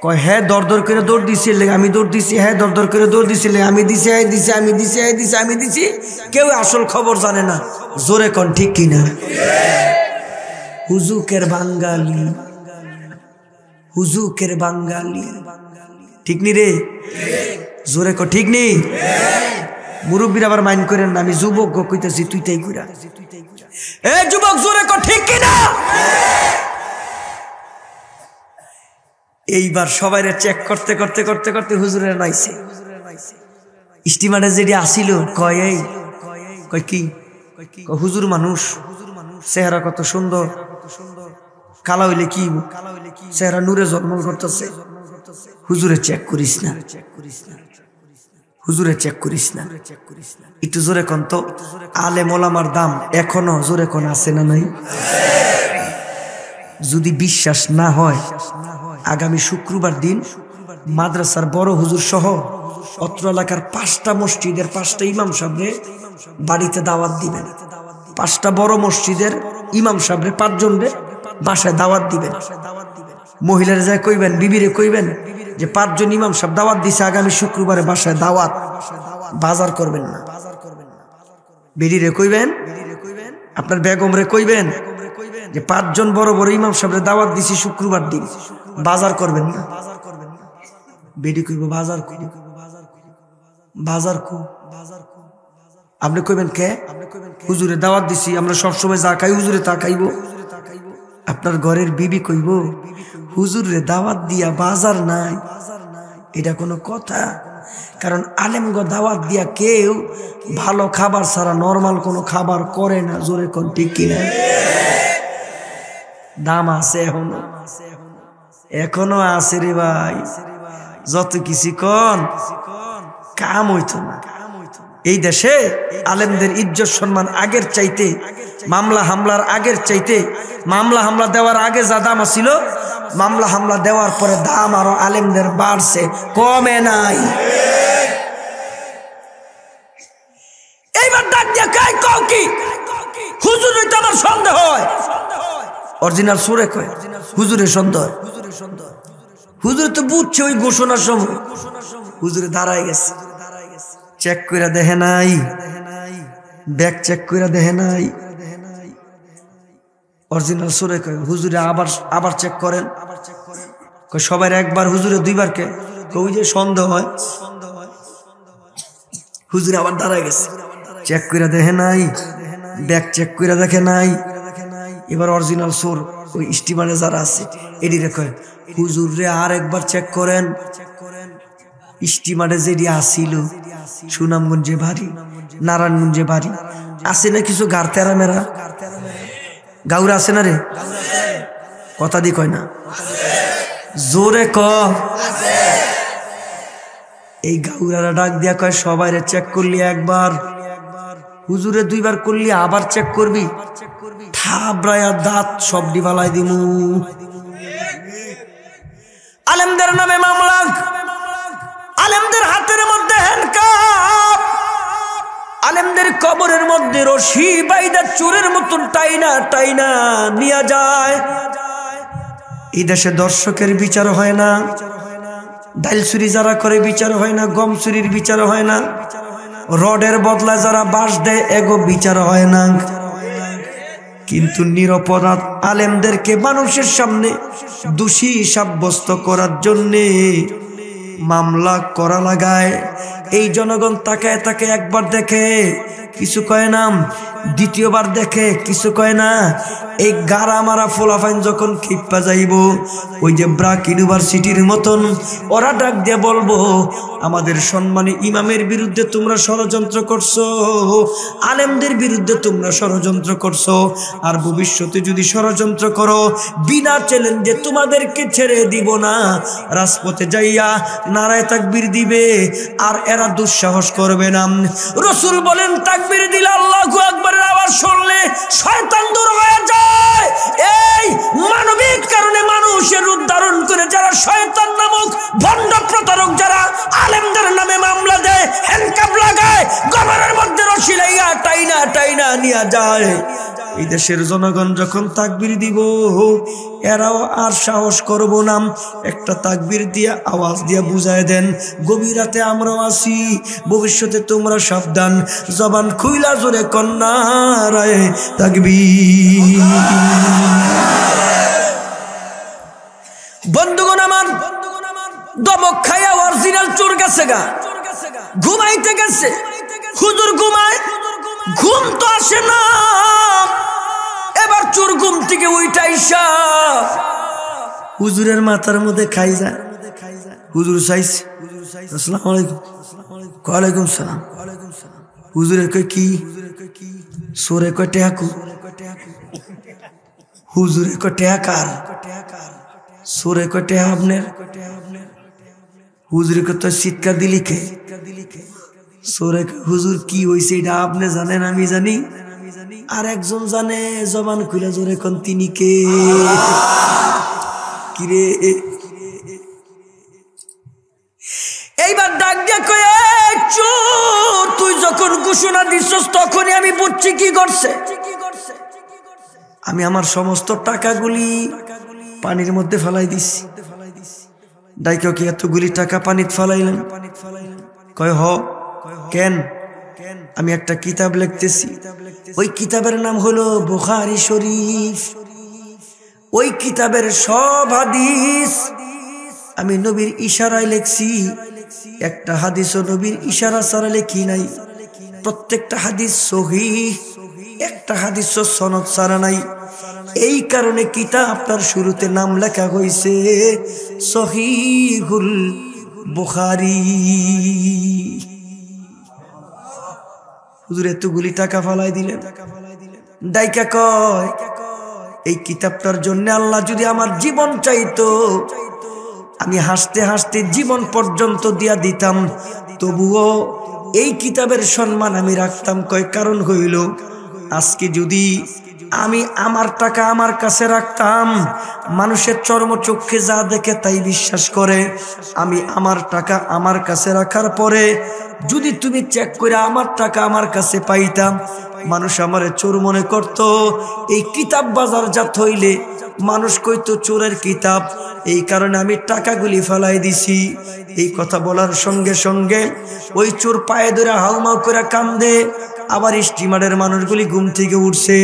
কয় হ্যাঁ দর দর করে দৌড় দিছি, আমি দৌড় দিছি, হ্যাঁ দর দর করে দৌড় দিছি, আমি দিছি, আমি দিছি। কেউ আসল খবর জানে না। জোরে কোন ঠিক কিনা? হুজুকের বাঙালি ঠিক নি রে? জোরে কো ঠিক নেই? মুরব্বীর আবার মাইন্ড করেন না, আমি যুবক কইতেছি তুই তাই কইরা। এ যুবক জোরে কো ঠিক কিনা? এইবার সবাইরে চেক করতে করতে করতে করতে হুজুরের নাইছে। স্টিমারে যেটি আসিল কয় এই কয় কি হুজুর মানুষ, চেহারা কত সুন্দর, কালা হইলে কি চেহারা নূরে জন্মল করতেছে। হুজুরে চেক করিস না, হুজুরে চেক করিস না। একটু জোরে কোন তো আলেম ওলামার দাম এখনো জোরে কোন আছে না নাই? যদি বিশ্বাস না হয় আগামী শুক্রবার দিন মাদ্রাসার বড় হুজুর সহ অত্র এলাকার 5টা মসজিদের 5টা ইমাম সাহেবরে বাড়িতে দাওয়াত দিবেন। 5টা বড় মসজিদের ইমাম সাহেবরে 5 জনরে বাসায় দাওয়াত দিবেন। মহিলারা যায় কইবেন, বিবিরে কইবেন যে 5 জন ইমাম সাহেব দাওয়াত দিছে, আগামী শুক্রবারে বাসায় দাওয়াত, বাজার করবেন না। বেডিরে কইবেন, আপনার বেগমরে কইবেন যে 5 জন বড় বড় ইমাম সাহেবরে দাওয়াত দিছি শুক্রবার দিন, বাজার করবেন না। বেডি কইব বাজার করি, বাজার কো, আপনি কইবেন কে? হুজুরে দাওয়াত দিছি, আমরা সব সময় যা খাই হুজুরে তা খাইব। আপনার ঘরের বিবি কইব হুজুরে দাওয়াত দিয়া বাজার নাই, এটা কোনো কথা? কারণ আলেমগো দাওয়াত দিয়া কেউ ভালো খাবার ছাড়া নরমাল কোনো খাবার করে না। জোরে কোন ঠিক কিনা? দাম আছে এখনো আছে রে ভাই। যত কিছু কন কাম হইতো না। এই দেশে আলেমদের ইজ্জত সম্মান আগের চাইতে, মামলা হামলার আগের চাইতে, মামলা হামলা দেওয়ার আগে যা দাম ছিল, মামলা হামলা দেওয়ার পরে দাম আরো আলেমদের বাড়ছে, কমে নাই। এইবার ডাক দিয়া কয় কও কি হুজুর হইতে আমার সন্দেহ হয়। অরিজিনাল সুরে কয় হুজুরের সন্দেহ। হুজুর তো বুঝছে ওই ঘোষণার সময়। হুজুরে দাঁড়ায় গেছে, চেক কইরা দেখে নাই, ব্যাগ চেক কইরা দেখে নাই। অরিজিনাল সুরে কয় হুজুরে আবার চেক করেন। কয় সবাই একবার, হুজুরে 2বার কে? ওই যে সন্দেহ হয়। হুজুরে আবার দাঁড়ায় গেছে, চেক কইরা দেখে নাই, ব্যাগ চেক কইরা দেখে নাই। এবার অরিজিনাল সুর ওই স্টিমারে যারা আছে এডিরে কয় হুজুর রে আর একবার চেক করেন। স্টিমারে যেটি আসিল সুনামগঞ্জে বাড়ি, নারায়ণগঞ্জে বাড়ি, আছে না কিছু গারতেরা মেরা গাউরা আছে না রে? কথা দি কয় না, জোরে ক। এই গাউরারা ডাক দিয়া কয় সবাই রে চেক করলি একবার, হুজুরে 2বার করলি আবার চেক করবি, থাবরায়া দাঁত সব ডিবালাই দিমু। আলেমদের নামে মামলা, আলেমদের হাতের মধ্যে হ্যান্ডকাপ, আলেমদের কবরের মধ্যে রশি বাইদা চোরের মতন টাইনা টাইনা নিয়ে যায়। এই দেশে দর্শকের বিচার হয় না, ডাইল চুরি যারা করে বিচার হয় না, গম চুরির বিচার হয় না, রডের বদলা যারা বাঁশ দেয় এগো বিচার হয় না। কিন্তু নিরপরাধ আলেমদেরকে মানুষের সামনে দোষী সাব্যস্ত করার জন্যে মামলা করা লাগায়। এই জনগণ তাকায় তাকে একবার দেখে কিছু কয় না, দ্বিতীয়বার দেখে কিছু কয় না। এই গারা মারা ফোলাফাইন যখন খিপ্পা যাইব, ওই যে ব্রাক ইউনিভার্সিটির মতন ওরা ডাক দিয়ে বলবো, আমাদের সম্মানী ইমামের বিরুদ্ধে তোমরা ষড়যন্ত্র করছো, আলেমদের বিরুদ্ধে তোমরা ষড়যন্ত্র করছো, আর ভবিষ্যতে যদি ষড়যন্ত্র করো বিনা চ্যালেঞ্জে তোমাদেরকে ছেড়ে দিব না। রাজপথে যাইয়া নারায়ে তাকবীর দিবে, আর এরা দুঃসাহস করবে না। রাসূল বলেন, তাকবীর দিলে আল্লাহু আকবারের আওয়াজ শুনলে শয়তান দূর হয়ে যায়। এই মানবিক কারণে মানুষের রূপ ধারণ করে যারা শয়তান নামক ভণ্ড প্রতারক, যারা আলেমদের নামে মামলা দেয়, হ্যান্ডকাপ লাগায়, গবরের মধ্যে রশি লাইয়া টাইনা টাইনা নিয়ে যায়, এই দেশের জনগণ যখন তাকবীর দিব এরাও আর সাহস করব না। একটা তাকবীর দিয়ে আওয়াজ দিয়ে বুঝায় দেন, গভীর রাতে আমরাও আছি, ভবিষ্যতে তোমরা সাবধান। জবান খুইলা জোরে কন্যা রায় তাকবীর। বন্ধুগণ আমার, দমক খাইয়া অরিজিনাল চোর গেছে গা, ঘুমাইতে গেছে। হুজুর ঘুমায়, ঘুম তো আসে না। এবার চোর ঘুম থেকে উইঠাইসা হুজুরের মাথার মধ্যে খাই যায়। হুজুর চাইছে, আসসালামু আলাইকুম। ওয়ালাইকুম সালাম। হুজুরের কয় কি? সোরে কয় টেহাকু। হুজুরে কয় টেহা কার? সোরে কয় টেহা আপনার। হুজুরে কয় তোর চিৎকার দিলি কে? সোরে হুজুর কি হইছে এটা আপনি জানেন, আমি জানি, আর একজন জানে। জবান খুলে জোরে কোন তিনি কে? কিরে? এইবার ডাক দিয়া কয়, চোর তুই যখন ঘোষণা দিছস তখনই আমি বুঝছি কি করছে। আমি আমার সমস্ত টাকাগুলি পানির মধ্যে ফেলাই দিছি। ডাইকে কি এতগুলি টাকা পানিতে ফেলাইলেন? কয় হ। কেন? আমি একটা কিতাব লিখতেছি, ওই কিতাবের নাম হলো বুখারী শরীফ। ওই কিতাবের সব হাদিস আমি নবীর ইশারায় লিখছি, একটা হাদিসও নবীর ইশারা ছাড়া লিখি নাই। প্রত্যেকটা হাদিস সহিহ, একটা হাদিসও সনদ ছাড়া নাই। এই কারণে কিতাবটার শুরুতে নাম লেখা হয়েছে সহিহুল বুখারী। হুজুর এতগুলি টাকা ফালাই দিলেন। ডাইকা কয়, এই কিতাবটার জন্য আল্লাহ যদি আমার জীবন চাইতো, আমি হাসতে হাসতে জীবন পর্যন্ত দিয়া দিতাম, তবুও এই কিতাবের সম্মান আমি রাখতাম। কয় কারণ হইল, আজকে যদি আমি আমার টাকা আমার কাছে রাখতাম, মানুষের চর্মচক্ষে যা দেখে তাই বিশ্বাস করে। আমি আমার টাকা আমার কাছে রাখার পরে যদি তুমি চেক করে আমার টাকা আমার কাছে পাইতাম, মানুষ আমারে চোর মনে করত। এই কিতাব বাজারজাত হইলে মানুষ কইতো চোরের কিতাব। এই কারণে আমি টাকাগুলি ফেলাই দিছি। এই কথা বলার সঙ্গে সঙ্গে ওই চোর পায়ে ধরে হাউমাউ করে কান্দে। আবার স্টিমারের মানুষগুলি ঘুম থেকে উঠছে,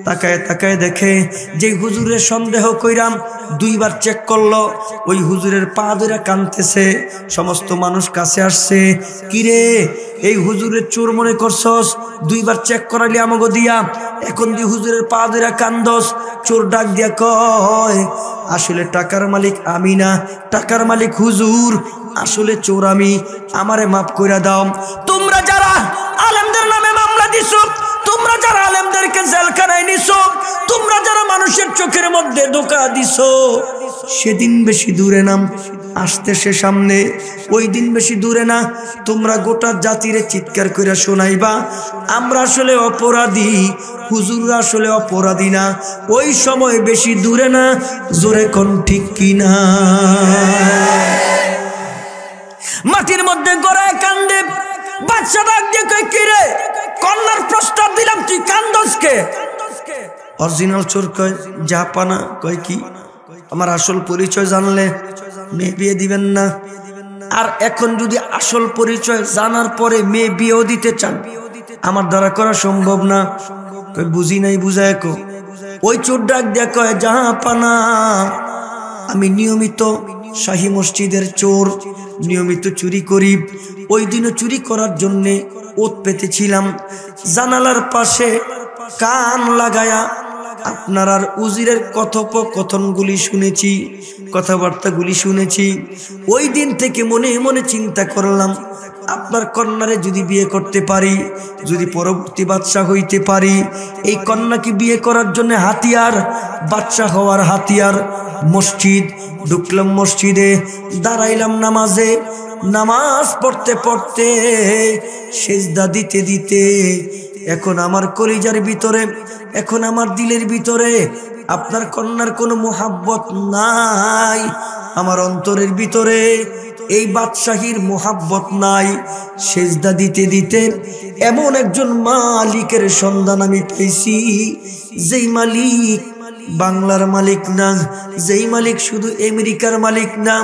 তাকায় তাকায় দেখে যে হুজুরের সন্দেহ কইরাম দুইবার চেক করলো, ওই হুজুরের পা ধরে কাঁদতেছে। সমস্ত মানুষ কাছে আসছে, কিরে এই হুজুরের চোর মনে করছস? দুইবার চেক করালি আমাগো দিয়া, এখন দি হুজুরের পা ধরে কান্দস? চোর ডাক দিয়া কয়, আসলে টাকার মালিক আমি না, টাকার মালিক হুজুর, আসলে চোর আমি, আমারে মাফ কইরা দাও। তোমরা যারা আলেমদের নামে মামলা দিছো, তোমরা যারা আলেমদেরকে জেলখানায় নিছো, তোমরা যারা মানুষের চোখের মধ্যে ধোঁকা দিছো, সেদিন বেশি দূরে না, আসতেছে সামনে। ওই দিন বেশি দূরে না, তোমরা গোটা জাতিরে চিৎকার করে শোনাইবা আমরা আসলে অপরাধী, হুজুররা আসলে অপরাধী না। ওই সময় বেশি দূরে না, জোরে কোন ঠিক কিনা? মাটির মধ্যে গড়ায় কান্দে। বাচ্চা ডাক দিয়ে কয়, কিরে কন্যার প্রস্তাব দিলাম, তুই কান্দস কে? অরিজিনাল চোর কয়, জাপানা। কয় কি? আমার আসল পরিচয় জানলে মেয়ে বিয়ে দিবেন না। আর এখন যদি আসল পরিচয় জানার পরে মেয়ে বিয়েও দিতে চান, আমার দ্বারা করা সম্ভব না। কয় বুঝি নাই, বুঝায় কো। ওই চোর ডাক দিয়া কয়, জাহাপানা, আমি নিয়মিত শাহী মসজিদের চোর, নিয়মিত চুরি করি। ওই দিনও চুরি করার জন্যে ওত পেতেছিলাম। জানালার পাশে কান লাগায়া আপনার আর উজিরের কথোপকথনগুলি শুনেছি, কথাবার্তাগুলি শুনেছি। ওই দিন থেকে মনে মনে চিন্তা করলাম, আপনার কন্যারে যদি বিয়ে করতে পারি, যদি পরবর্তী বাদশা হইতে পারি, এই কন্যাকে বিয়ে করার জন্য হাতিয়ার, বাদশা হওয়ার হাতিয়ার। মসজিদ ঢুকলাম, মসজিদে দাঁড়াইলাম নামাজে, নামাজ পড়তে পড়তে, সেজদা দিতে দিতে এখন আমার কলিজার ভিতরে, এখন আমার দিলের ভিতরে আপনার কন্যার কোনো মোহাব্বত নাই। আমার অন্তরের ভিতরে এই বাদশাহীর মোহাব্বত নাই। সেজদা দিতে দিতে এমন একজন মালিকের সন্ধান আমি পেয়েছি, যেই মালিক বাংলার মালিক না, যেই মালিক শুধু আমেরিকার মালিক না,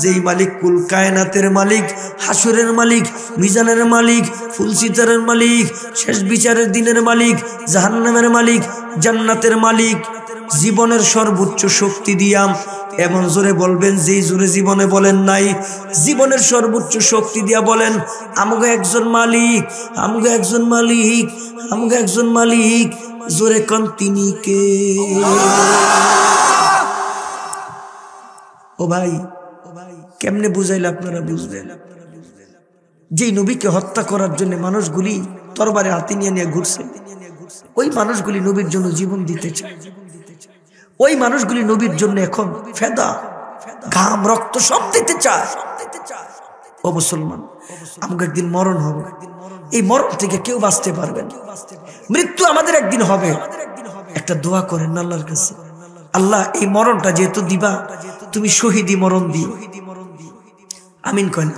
যেই মালিক কুল কায়নাতের মালিক, হাসুরের মালিক, মিজানের মালিক, ফুলসিতারের মালিক, শেষ বিচারের দিনের মালিক, জাহান্নামের মালিক, জান্নাতের মালিক, জীবনের সর্বোচ্চ শক্তি দিয়াম। এমন জোরে বলবেন যেই জোরে জীবনে বলেন নাই। জীবনের সর্বোচ্চ শক্তি দিয়া বলেন, আমগো একজন মালিক, আমগো একজন মালিক, আমগো একজন মালিক। জোরে কন তিনি কে? ও ভাই, কেমনে বুঝাইলে আপনারা বুঝবেন? যেই নবীকে হত্যা করার জন্য মানুষগুলি তরবারে হাতে নিয়ে নিয়ে ঘুরছে, ওই মানুষগুলি নবীর জন্য জীবন দিতে চায়। ওই মানুষগুলি নবীর জন্য এখন ফেদা, ঘাম রক্ত সব দিতে চায়। ও মুসলমান, আমাকে একদিন মরণ হবে, এই মরণ থেকে কেউ বাঁচতে পারবেন। মৃত্যু আমাদের একদিন হবে। একটা দোয়া করেন আল্লাহর কাছে, আল্লাহ এই মরণটা যেহেতু দিবা, তুমি শহীদি মরণ দিও। আমিন কয় না?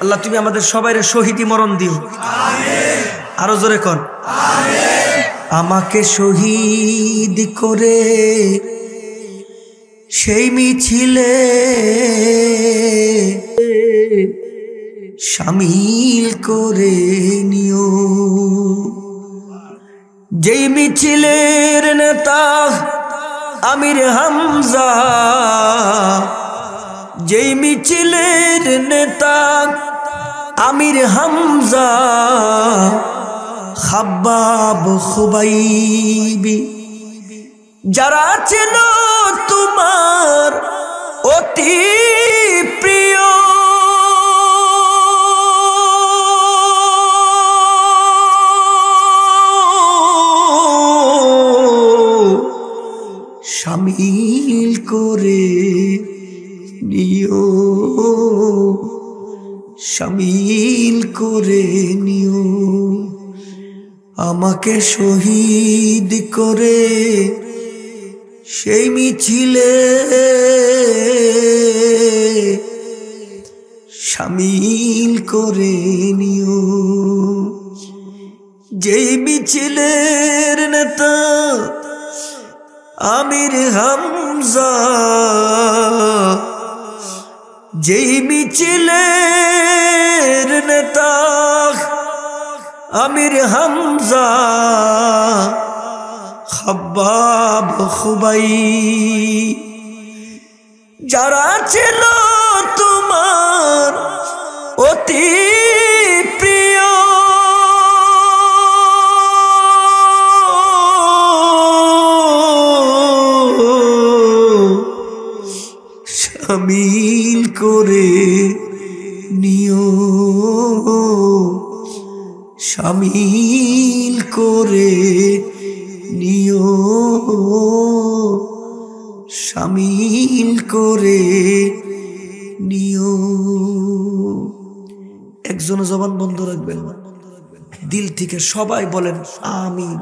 আল্লাহ তুমি আমাদের সবাই শহীদি মরণ দিও। আরো জোরে কন, আমাকে শহীদ করে সেই মিছিলে শামিল করে নিও। যেই মিছিলের নেতা আমির হামজা, যেই মিছিলের নেতা আমির হামজা, খাব্বাব খুবাইবি, যারা ছিল তোমার অতি প্রিয়, শামিল করে নিও, শামিল করে নিও। আমাকে শহীদ করে সেই মিছিলে শামিল করে নিও। যেই মিছিলের নেতা আমির হামজা, যেই মিছিলের নেতা আমির হামজা, খাব্বাব খুবাই, যারা ছিল তোমার অতি প্রিয়, শামিল করে নিও, শামিল করে নিও, শামিল করে নিও। একজন জবান বন্ধ রাখবেন না, দিল থেকে সবাই বলেন আমিন।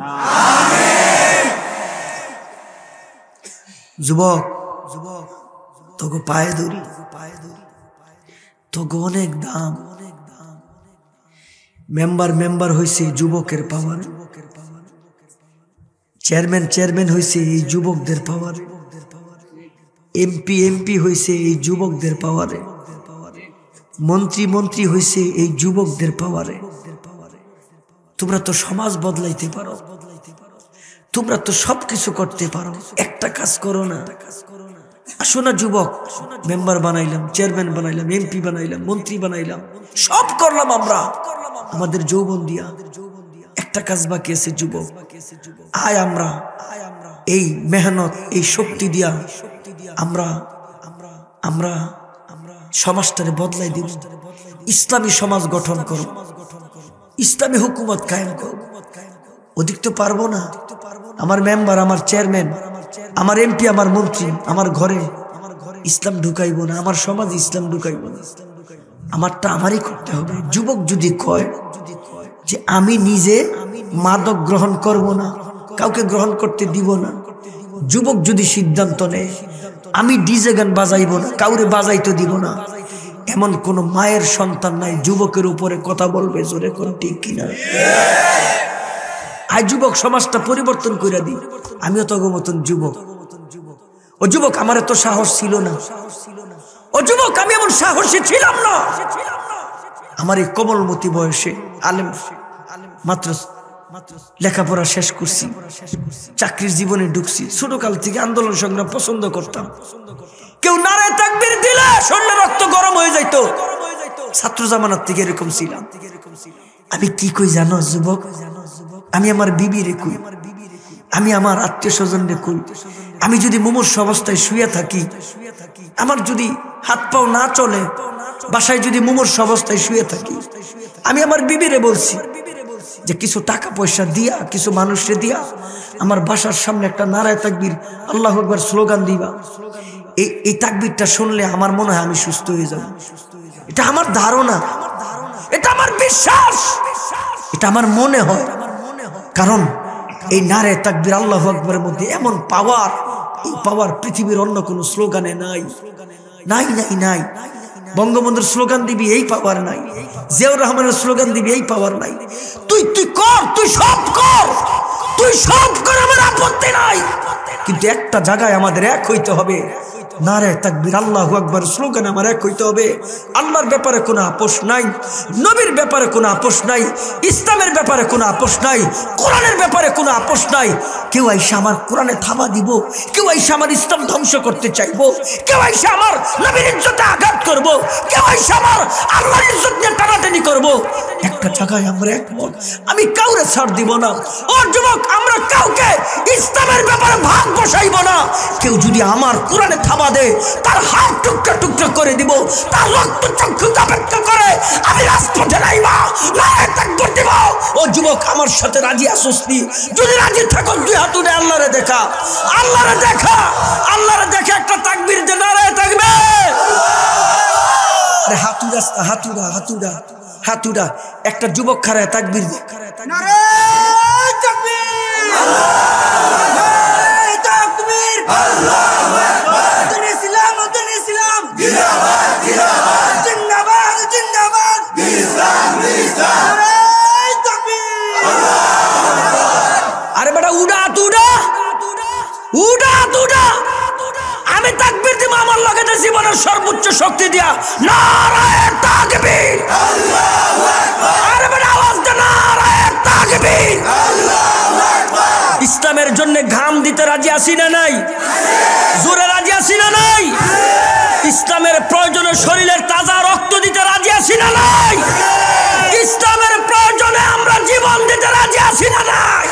যুবক, তোকে পায়ে ধরি, তোকে অনেক দাম। মেম্বার হয়েছে যুবকের পাওয়ার, চেয়ারম্যান হয়েছে এই যুবকদের পাওয়ারে, এমপি হয়েছে এই যুবকদের পাওয়ারে, মন্ত্রী হয়েছে এই যুবকদের পাওয়ারে। তোমরা তো সমাজ বদলাইতে পারো, তোমরা তো সবকিছু করতে পারো, একটা কাজ করো না। আসো না যুবক, মেম্বার বানাইলাম, চেয়ারম্যান বানাইলাম, এমপি বানাইলাম, মন্ত্রী বানাইলাম, সব করলাম আমরা আমাদের যৌবন দিয়া। একটা কাজ বাকি আছে যুবক, আয় আমরা এই মেহনত এই শক্তি দিয়া আমরা আমরা সমাজটারে বদলাই দিব। ইসলামী সমাজ গঠন করো, ইসলামী হুকুমত কায়েম করো। ওদিক তো পারবো না। আমার মেম্বার, আমার চেয়ারম্যান, আমার এমপি, আমার মন্ত্রী আমার ঘরে ইসলাম ঢুকাইব না, আমার সমাজে ইসলাম ঢুকাইব না। আমারটা আমারই করতে হবে। যুবক যদি কয় যে আমি নিজে মাদক গ্রহণ করব না, কাউকে গ্রহণ করতে দিব না, যুবক যদি সিদ্ধান্ত নেয় আমি ডিজে গান বাজাইব না, কাউরে বাজাইতে দিব না, এমন কোন মায়ের সন্তান নাই যুবকের উপরে কথা বলবে। জোরে কোন ঠিক কিনা? আজ যুবক সমাজটা পরিবর্তন করে দিই। আমিও তো মতন যুবক। ও যুবক, আমার এত সাহস ছিল না। ও যুবক, আমি এমন সাহসী ছিলাম না। আমার এই কোমলমতি বয়সে আলেম মাত্র লেখাপড়া শেষ করছি, চাকরির জীবনে ঢুকছি। ছোটকাল থেকে আন্দোলন সংগ্রাম পছন্দ করতাম। কেউ নারায়ে তাকবীর দিলে শরীরে রক্ত গরম হয়ে যাইত। ছাত্র জামানার থেকে এরকম ছিলাম। আমি কি কই জানো যুবক? আমি আমার বিবিরে কই, আমি আমার আত্মীয় স্বজনরে কই, আমি যদি মুমূর্ষ অবস্থায় শুয়ে থাকি, আমার যদি হাত পাও না চলে, বাসায় যদি মুমূর্ষ অবস্থায় শুয়ে থাকি, আমি আমার বিবিরে বলছি যে কিছু টাকা পয়সা দিয়া, কিছু মানুষরে দিয়া আমার বাসার সামনে একটা নারায়ে তাকবীর আল্লাহু আকবার স্লোগান দিবা। এই তাকবীরটা শুনলে আমার মনে হয় আমি সুস্থ হয়ে যাব। এটা আমার ধারণা, এটা আমার বিশ্বাস, এটা আমার মনে হয়। কারণ এই নারায়ে তাকবীর আল্লাহু আকবারের মধ্যে এমন পাওয়ার, এই পাওয়ার পৃথিবীর অন্য কোনো স্লোগানে নাই। নাই নাই নাই। বঙ্গবন্ধুর স্লোগান দিবি, এই পাওয়ার নাই। জিয়াউর রহমানের স্লোগান দিবি, এই পাওয়ার নাই। তুই কর, তুই সব কর, তুই সব কর, আমার আপত্তি নাই। কিন্তু একটা জায়গায় আমাদের এক হইতে হবে। নারায়ে তাকবীর আল্লাহু আকবার স্লোগানে আমার এক হইতে হবে। আল্লাহর ব্যাপারে কোনো আপোষ নাই, নবীর ব্যাপারে কোনো আপোষ নাই, ইসলামের ব্যাপারে কোনো আপোষ নাই, কোরআনের ব্যাপারে কোনো আপোষ নাই। কেউ আইসা আমার কোরআনে থাবা দিব, কেউ আইসা আমার ইসলাম ধ্বংস করতে চাইবো, কেউ আইসা আমার নবীর ইজ্জতে আঘাত করবো, কেউ আইসা আমার আল্লাহর ইজ্জত নিয়ে টানাটানি করবো। একটা জায়গায় আমরা একমত, আমি কাউরে ছাড় দিব না। ও যুবক, আমরা কাউকে ইসলামের ব্যাপারে ভাগ বসাইব না। কেউ যদি আমার কোরআনে থাবা দে, তার হাত টুকরা টুকরা করে দিব, তার রক্ত চক্ষু অপেক্ষা করে আমি রাজপথে নাইবা নারায়ে তাকবীর দিব। ও যুবক, আমার সাথে রাজি আসোস নি? যদি রাজি থাকো দুই হাত উঠে আল্লাহরে দেখা, আল্লাহরে দেখা, আল্লাহরে দেখা একটা তাকবীর দে, নারায়ে তাকবীর। আরে হাতুড়া হাতুড়া হাতুড়া হাতুড়া একটা যুবক খাড়ায় তাকবীর দে, নারায়ে তাকবীর, নারায়ে তাকবীর, আল্লাহু আকবার, দিন ইসলাম, দিন ইসলাম, জিন্দাবাদ জিন্দাবাদ, জিন্দাবাদ জিন্দাবাদ, দিন ইসলাম, দিন ইসলাম, নারায়ে তাকবীর, আল্লাহু আকবার। আরে বেটা উড়া তুড়া, উড়া তুড়া, আমি তাকবীর দিব আমার লাগেতে জীবনের সর্বোচ্চ শক্তি দিয়া, নারায়ে তাকবীর, আল্লাহু আকবার। আরে বেটা আওয়াজ দে, নারায়ে তাকবীর, আল্লাহু আকবার। ইসলামের জন্য ঘাম দিতে রাজি আছি না নাই? জোরে রাজি আছি না নাই? ইসলামের প্রয়োজনে শরীরের তাজা রক্ত দিতে রাজি আছি না নাই? ইসলামের প্রয়োজনে আমরা জীবন দিতে রাজি আছি না নাই?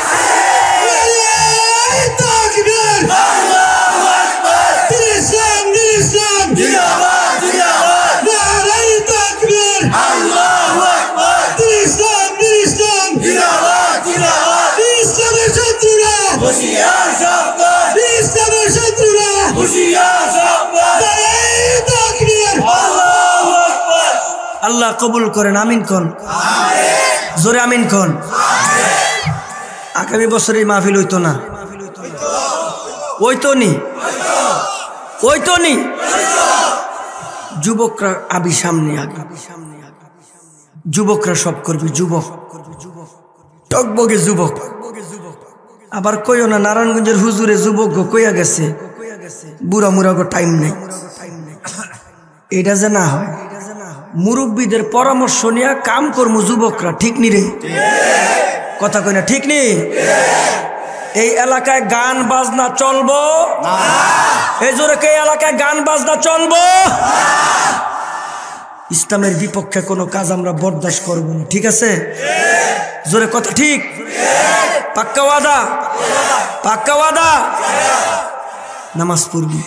আল্লাহ কবুল করেন, আমিন কোন, জোরে আমিন কোন। আগামী বছর এই মাহফিল হইতো না, ওইতো নি, ওইতো নি। যুবকরা আবি সামনে, আগে যুবকরা সব করবে, যুবক টকবগে যুবক। আবার কইও না নারায়ণগঞ্জের হুজুরে যুবক কইয়া গেছে, বুড়া মুড়া টাইম নেই। এটা যে না হয়, মুরব্বীদের পরামর্শ নিয়ে কাম করবো যুবকরা, ঠিক নি রে? কথা কই না, ঠিক নি? এই এলাকায় গান বাজনা চলবো? এই জোরে কে এলাকায় গান বাজনা চলবো? ইসলামের বিপক্ষে কোনো কাজ আমরা বরদাস্ত করব না, ঠিক আছে? জোরে কথা ঠিক? পাক্কা ওয়াদা? পাক্কা ওয়াদা? নামাজ পড়বি,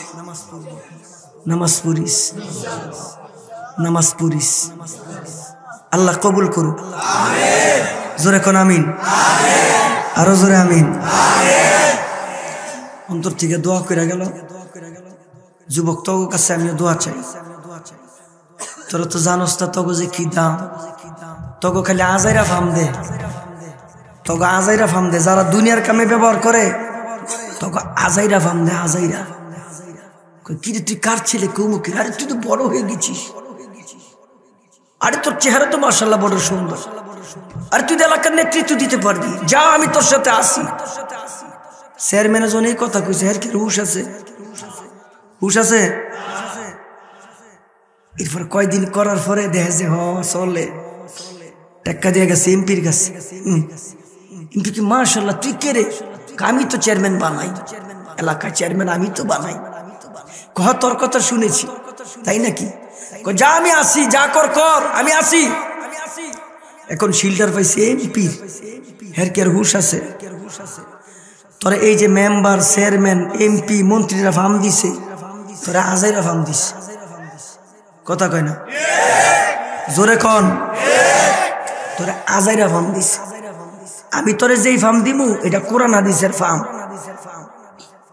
নামাজ পড়িস, নামাজ পড়িস, আল্লাহ কবুল করুক। জোরে কোন আমিন, আরো জোরে আমিন। অন্তর থেকে দোয়া করে গেল। যুবক তগো কাছে আমিও দোয়া চাই। তোরা তো জানোস না তগো যে কি দাম। তগো খালি আজাইরা ফাম দে, তগো আজাইরা ফাম দে। যারা দুনিয়ার কামে ব্যবহার করে তগো আজাইরা ফাম দে, আজাইরা। কিরে তুই কার ছেলে? কৌমুখী। আরে তুই তো বড় হয়ে গেছিস। আরে তোর চেহারা তো মাশাআল্লাহ বড় সুন্দর। আরে তুই এলাকার নেতৃত্ব দিতে পারবি, যা আমি তোর সাথে আসি। চেয়ারম্যানের জন্য এই কথা কইছে। এর কি হুশ আছে? হুশ আছে? এরপর কয়দিন করার পরে দেখে যে চলে, টাকা দিয়ে গেছে এমপির কাছে। এমপি কি মাশাআল্লাহ তুই কে রে? আমি তো চেয়ারম্যান বানাই, এলাকার চেয়ারম্যান আমি তো বানাই। কহ তোর কথা শুনেছি। তাই নাকি? যা আমি আসি, যা কর কর, আমি আসি। এখন শিল্ডার পাইছে এমপির। হের কি আর হুশ আছে? তোরা এই যে মেম্বার, চেয়ারম্যান, এমপি, মন্ত্রীরা ফার্ম দিছে, তোরা আজাইরা ফার্ম দিস। কথা কয় না? জোরে কন। তোরা আজাইরা ফার্ম দিস। আমি তোরে যেই ফার্ম দিমু এটা কোরআন হাদিসের ফার্ম।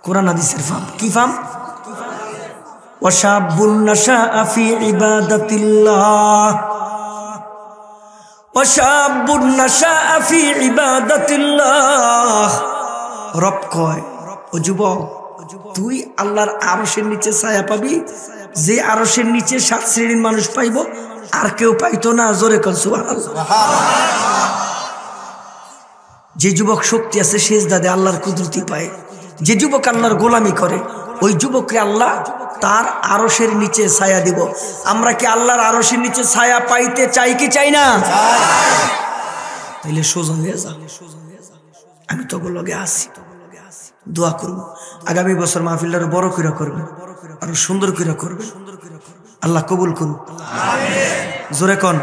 কোরআন হাদিসের ফার্ম। কি ফার্ম? ওয়াশাবুন নাশাআ ফি ইবাদাতিল্লাহ, ওয়াশাবুন নাশাআ ফি ইবাদাতিল্লাহ। রব কয়, ও যুবক, তুই আল্লাহর আরশের নিচে ছায়া পাবি, যে আরশের নিচে 7 শ্রেণীর মানুষ পাইব, আর কেউ পাইতো না। জোরে কর সুবহানাল্লাহ। যে যুবক শক্তি আছে সেজদা দেয়, আল্লাহর কুদরতি পায়। যে যুবক আল্লাহর গোলামি করে, ওই যুবককে আল্লাহ তার আরশের নিচে ছায়া দিব। আমরা কি আল্লাহর আরশের নিচে ছায়া পাইতে চাই কি চাই না? তাইলে সোজা হয়ে যা। আমি তো লগে আসি, দোয়া করব। আগামী বছর মাহফিলটা বড় করে করবে, আরো সুন্দর করে করবে। আল্লাহ কবুল করুন। জোরে কন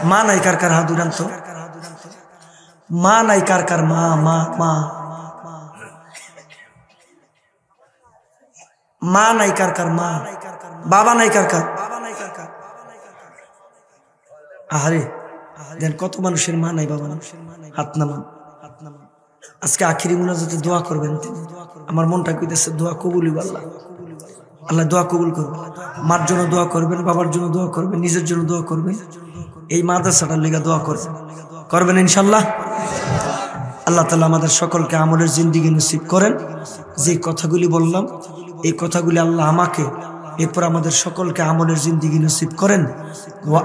মা নাই কার কার? হাত উড়ান তো। মা নাই কার কার? মা মা মা মা নাই কার কার? মা। বাবা নাই কার কার? আহারে দেন কত মানুষের মা নাই, বাবা নাই। হাত নামান। আজকে আখিরি মুনাজাতে দোয়া করবেন। আমার মনটা কইতেছে দোয়া কবুলই আল্লাহ। আল্লাহ দোয়া কবুল করবেন। মার জন্য দোয়া করবেন, বাবার জন্য দোয়া করবেন, নিজের জন্য দোয়া করবেন, এই মাদ্রাসাটার লেগে দোয়া করবেন। করবেন ইনশাল্লাহ। আল্লাহ তাআলা আমাদের সকলকে আমলের জিন্দেগি নসিব করেন। যে কথাগুলি বললাম এই কথাগুলি আল্লাহ আমাকে, এরপর আমাদের সকলকে আমলের জিন্দেগি নসিব করেন। ওয়া